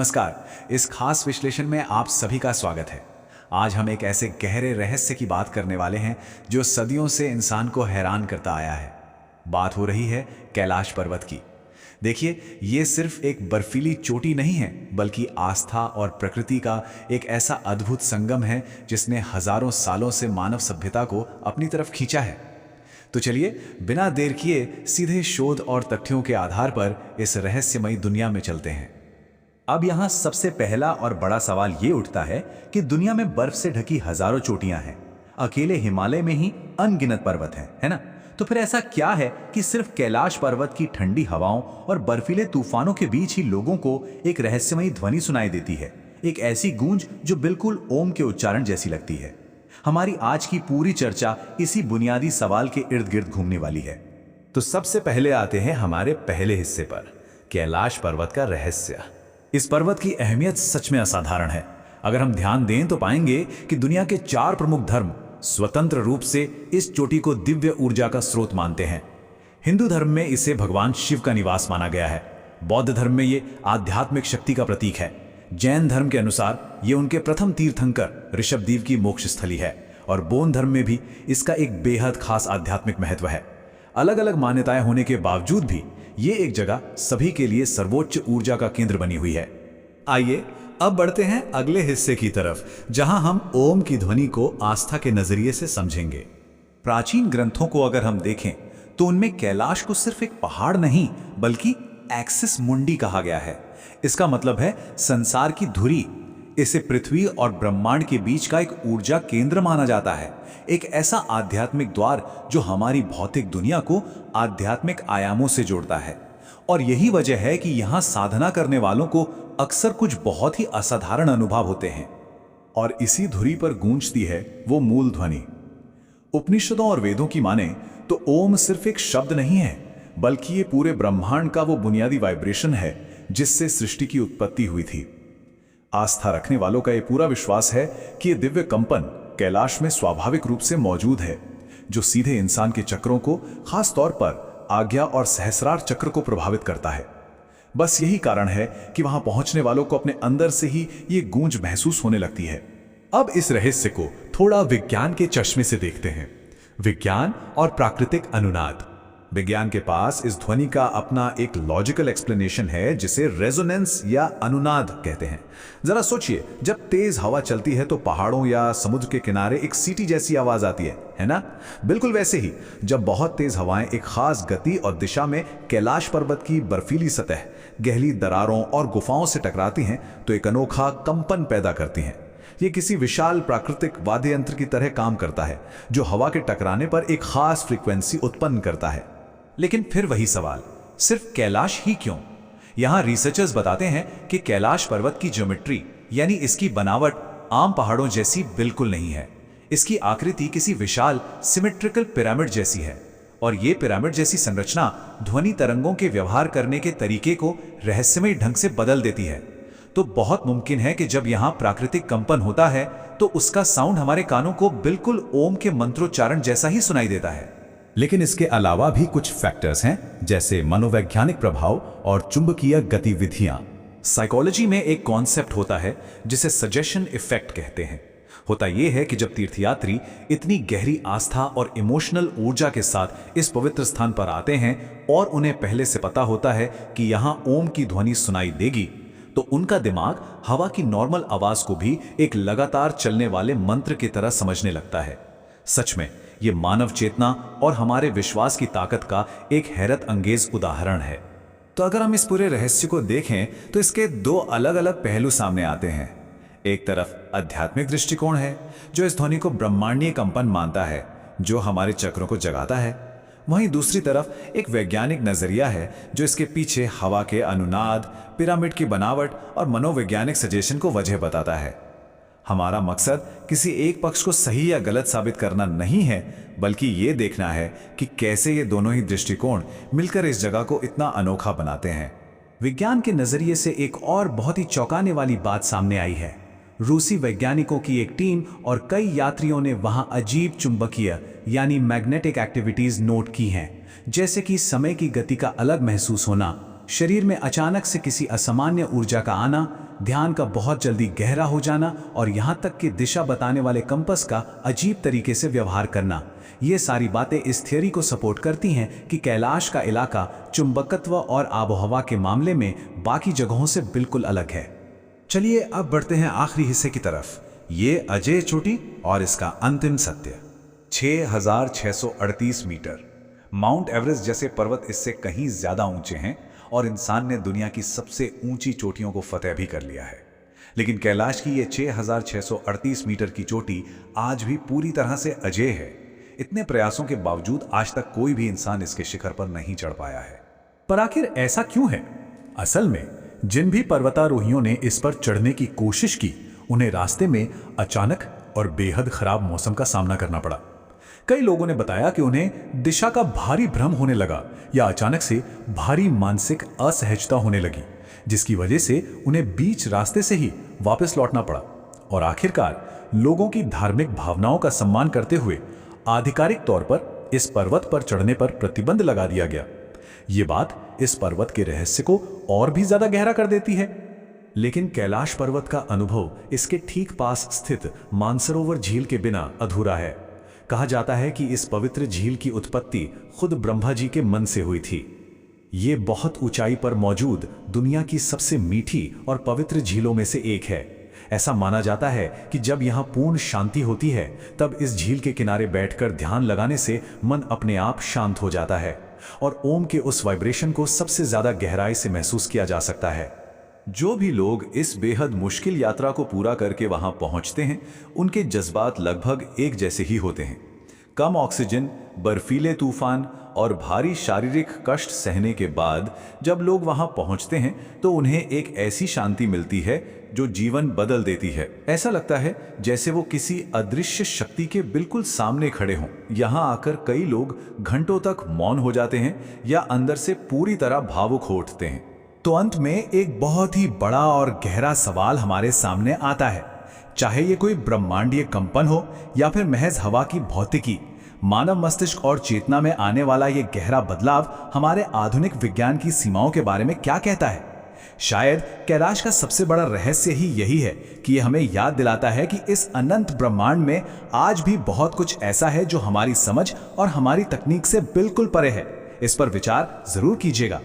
नमस्कार। इस खास विश्लेषण में आप सभी का स्वागत है। आज हम एक ऐसे गहरे रहस्य की बात करने वाले हैं जो सदियों से इंसान को हैरान करता आया है। बात हो रही है कैलाश पर्वत की। देखिए, ये सिर्फ एक बर्फीली चोटी नहीं है, बल्कि आस्था और प्रकृति का एक ऐसा अद्भुत संगम है जिसने हजारों सालों से मानव सभ्यता को अपनी तरफ खींचा है। तो चलिए, बिना देर किए सीधे शोध और तथ्यों के आधार पर इस रहस्यमयी दुनिया में चलते हैं। अब यहाँ सबसे पहला और बड़ा सवाल ये उठता है कि दुनिया में बर्फ से ढकी हजारों चोटियां हैं, अकेले हिमालय में ही अनगिनत पर्वत हैं, है ना? तो फिर ऐसा क्या है कि सिर्फ कैलाश पर्वत की ठंडी हवाओं और बर्फीले तूफानों के बीच ही लोगों को एक रहस्यमयी ध्वनि सुनाई देती है, एक ऐसी गूंज जो बिल्कुल ओम के उच्चारण जैसी लगती है। हमारी आज की पूरी चर्चा इसी बुनियादी सवाल के इर्द गिर्द घूमने वाली है। तो सबसे पहले आते हैं हमारे पहले हिस्से पर, कैलाश पर्वत का रहस्य। इस पर्वत की अहमियत सच में असाधारण है। अगर हम ध्यान दें तो पाएंगे कि दुनिया के 4 प्रमुख धर्म स्वतंत्र रूप से इस चोटी को दिव्य ऊर्जा का स्रोत मानते हैं। हिंदू धर्म में इसे भगवान शिव का निवास माना गया है। बौद्ध धर्म में ये आध्यात्मिक शक्ति का प्रतीक है। जैन धर्म के अनुसार ये उनके प्रथम तीर्थंकर ऋषभदेव की मोक्ष स्थली है। और बौद्ध धर्म में भी इसका एक बेहद खास आध्यात्मिक महत्व है। अलग अलग मान्यताएं होने के बावजूद भी ये एक जगह सभी के लिए सर्वोच्च ऊर्जा का केंद्र बनी हुई है। आइए अब बढ़ते हैं अगले हिस्से की तरफ, जहां हम ओम की ध्वनि को आस्था के नजरिए से समझेंगे। प्राचीन ग्रंथों को अगर हम देखें तो उनमें कैलाश को सिर्फ एक पहाड़ नहीं बल्कि एक्सिस मुंडी कहा गया है। इसका मतलब है संसार की धुरी। इसे पृथ्वी और ब्रह्मांड के बीच का एक ऊर्जा केंद्र माना जाता है, एक ऐसा आध्यात्मिक द्वार जो हमारी भौतिक दुनिया को आध्यात्मिक आयामों से जोड़ता है। और यही वजह है कि यहाँ साधना करने वालों को अक्सर कुछ बहुत ही असाधारण अनुभव होते हैं। और इसी धुरी पर गूंजती है वो मूल ध्वनि। उपनिषदों और वेदों की माने तो ओम सिर्फ एक शब्द नहीं है, बल्कि ये पूरे ब्रह्मांड का वो बुनियादी वाइब्रेशन है जिससे सृष्टि की उत्पत्ति हुई थी। आस्था रखने वालों का ये पूरा विश्वास है कि ये दिव्य कंपन कैलाश में स्वाभाविक रूप से मौजूद है, जो सीधे इंसान के चक्रों को, खास तौर पर आज्ञा और सहस्रार चक्र को प्रभावित करता है। बस यही कारण है कि वहां पहुंचने वालों को अपने अंदर से ही ये गूंज महसूस होने लगती है। अब इस रहस्य को थोड़ा विज्ञान के चश्मे से देखते हैं। विज्ञान और प्राकृतिक अनुनाद। विज्ञान के पास इस ध्वनि का अपना एक लॉजिकल एक्सप्लेनेशन है जिसे रेजोनेंस या अनुनाद कहते हैं। जरा सोचिए, जब तेज हवा चलती है तो पहाड़ों या समुद्र के किनारे एक सीटी जैसी आवाज आती है ना? बिल्कुल वैसे ही जब बहुत तेज हवाएं एक खास गति और दिशा में कैलाश पर्वत की बर्फीली सतह गहरी दरारों और गुफाओं से टकराती हैं तो एक अनोखा कंपन पैदा करती हैं। ये किसी विशाल प्राकृतिक वाद्य यंत्र की तरह काम करता है जो हवा के टकराने पर एक खास फ्रीक्वेंसी उत्पन्न करता है। लेकिन फिर वही सवाल, सिर्फ कैलाश ही क्यों? यहां रिसर्चर्स बताते हैं कि कैलाश पर्वत की ज्योमेट्री यानी इसकी बनावट आम पहाड़ों जैसी बिल्कुल नहीं है। इसकी आकृति किसी विशाल सिमेट्रिकल पिरामिड जैसी है और ये पिरामिड जैसी संरचना ध्वनि तरंगों के व्यवहार करने के तरीके को रहस्यमय ढंग से बदल देती है। तो बहुत मुमकिन है कि जब यहाँ प्राकृतिक कंपन होता है तो उसका साउंड हमारे कानों को बिल्कुल ओम के मंत्रोच्चारण जैसा ही सुनाई देता है। लेकिन इसके अलावा भी कुछ फैक्टर्स हैं, जैसे मनोवैज्ञानिक प्रभाव और चुंबकीय गतिविधियां। साइकोलॉजी में एक कॉन्सेप्ट होता है जिसे सजेशन इफेक्ट कहते हैं। होता यह है कि जब तीर्थयात्री इतनी गहरी आस्था और इमोशनल ऊर्जा के साथ इस पवित्र स्थान पर आते हैं और उन्हें पहले से पता होता है कि यहाँ ओम की ध्वनि सुनाई देगी, तो उनका दिमाग हवा की नॉर्मल आवाज को भी एक लगातार चलने वाले मंत्र की तरह समझने लगता है। सच में ये मानव चेतना और हमारे विश्वास की ताकत का एक हैरत अंगेज उदाहरण है। तो अगर हम इस पूरे रहस्य को देखें तो इसके 2 अलग अलग पहलू सामने आते हैं। एक तरफ आध्यात्मिक दृष्टिकोण है जो इस ध्वनि को ब्रह्मांडीय कंपन मानता है जो हमारे चक्रों को जगाता है। वहीं दूसरी तरफ एक वैज्ञानिक नजरिया है जो इसके पीछे हवा के अनुनाद, पिरामिड की बनावट और मनोवैज्ञानिक सजेशन को वजह बताता है। हमारा मकसद किसी एक पक्ष को सही या गलत साबित करना नहीं है, बल्कि ये देखना है कि कैसे ये दोनों ही दृष्टिकोण मिलकर इस जगह को इतना अनोखा बनाते हैं। विज्ञान के नजरिए से एक और बहुत ही चौंकाने वाली बात सामने आई है। रूसी वैज्ञानिकों की एक टीम और कई यात्रियों ने वहां अजीब चुंबकीय यानी मैग्नेटिक एक्टिविटीज नोट की हैं, जैसे कि समय की गति का अलग महसूस होना, शरीर में अचानक से किसी असामान्य ऊर्जा का आना, ध्यान का बहुत जल्दी गहरा हो जाना और यहाँ तक कि दिशा बताने वाले कंपास का अजीब तरीके से व्यवहार करना, ये सारी बातें इस थियोरी को सपोर्ट करती हैं कि कैलाश का इलाका चुंबकत्व और आबोहवा के मामले में बाकी जगहों से बिल्कुल अलग है। चलिए अब बढ़ते हैं आखिरी हिस्से की तरफ, ये अजय चोटी और इसका अंतिम सत्य। 6,638 मीटर। माउंट एवरेस्ट जैसे पर्वत इससे कहीं ज्यादा ऊंचे हैं और इंसान ने दुनिया की सबसे ऊंची चोटियों को फतेह भी कर लिया है। लेकिन कैलाश की ये 6,638 मीटर की चोटी आज भी पूरी तरह से अजय है। इतने प्रयासों के बावजूद आज तक कोई भी इंसान इसके शिखर पर नहीं चढ़ पाया है। पर आखिर ऐसा क्यों है? असल में जिन भी पर्वतारोहियों ने इस पर चढ़ने की कोशिश की, उन्हें रास्ते में अचानक और बेहद खराब मौसम का सामना करना पड़ा। कई लोगों ने बताया कि उन्हें दिशा का भारी भ्रम होने लगा या अचानक से भारी मानसिक असहजता होने लगी, जिसकी वजह से उन्हें बीच रास्ते से ही वापस लौटना पड़ा। और आखिरकार लोगों की धार्मिक भावनाओं का सम्मान करते हुए आधिकारिक तौर पर इस पर्वत पर चढ़ने पर प्रतिबंध लगा दिया गया। ये बात इस पर्वत के रहस्य को और भी ज्यादा गहरा कर देती है। लेकिन कैलाश पर्वत का अनुभव इसके ठीक पास स्थित मानसरोवर झील के बिना अधूरा है। कहा जाता है कि इस पवित्र झील की उत्पत्ति खुद ब्रह्मा जी के मन से हुई थी। ये बहुत ऊंचाई पर मौजूद दुनिया की सबसे मीठी और पवित्र झीलों में से एक है। ऐसा माना जाता है कि जब यहाँ पूर्ण शांति होती है, तब इस झील के किनारे बैठकर ध्यान लगाने से मन अपने आप शांत हो जाता है और ओम के उस वाइब्रेशन को सबसे ज्यादा गहराई से महसूस किया जा सकता है। जो भी लोग इस बेहद मुश्किल यात्रा को पूरा करके वहां पहुंचते हैं, उनके जज्बात लगभग एक जैसे ही होते हैं। कम ऑक्सीजन, बर्फीले तूफान और भारी शारीरिक कष्ट सहने के बाद जब लोग वहां पहुंचते हैं तो उन्हें एक ऐसी शांति मिलती है जो जीवन बदल देती है। ऐसा लगता है जैसे वो किसी अदृश्य शक्ति के बिल्कुल सामने खड़े हों। यहाँ आकर कई लोग घंटों तक मौन हो जाते हैं या अंदर से पूरी तरह भावुक हो उठते हैं। तो अंत में एक बहुत ही बड़ा और गहरा सवाल हमारे सामने आता है। चाहे ये कोई ब्रह्मांडीय कंपन हो या फिर महज हवा की भौतिकी, मानव मस्तिष्क और चेतना में आने वाला ये गहरा बदलाव हमारे आधुनिक विज्ञान की सीमाओं के बारे में क्या कहता है? शायद कैलाश का सबसे बड़ा रहस्य ही यही है कि ये हमें याद दिलाता है कि इस अनंत ब्रह्मांड में आज भी बहुत कुछ ऐसा है जो हमारी समझ और हमारी तकनीक से बिल्कुल परे है। इस पर विचार जरूर कीजिएगा।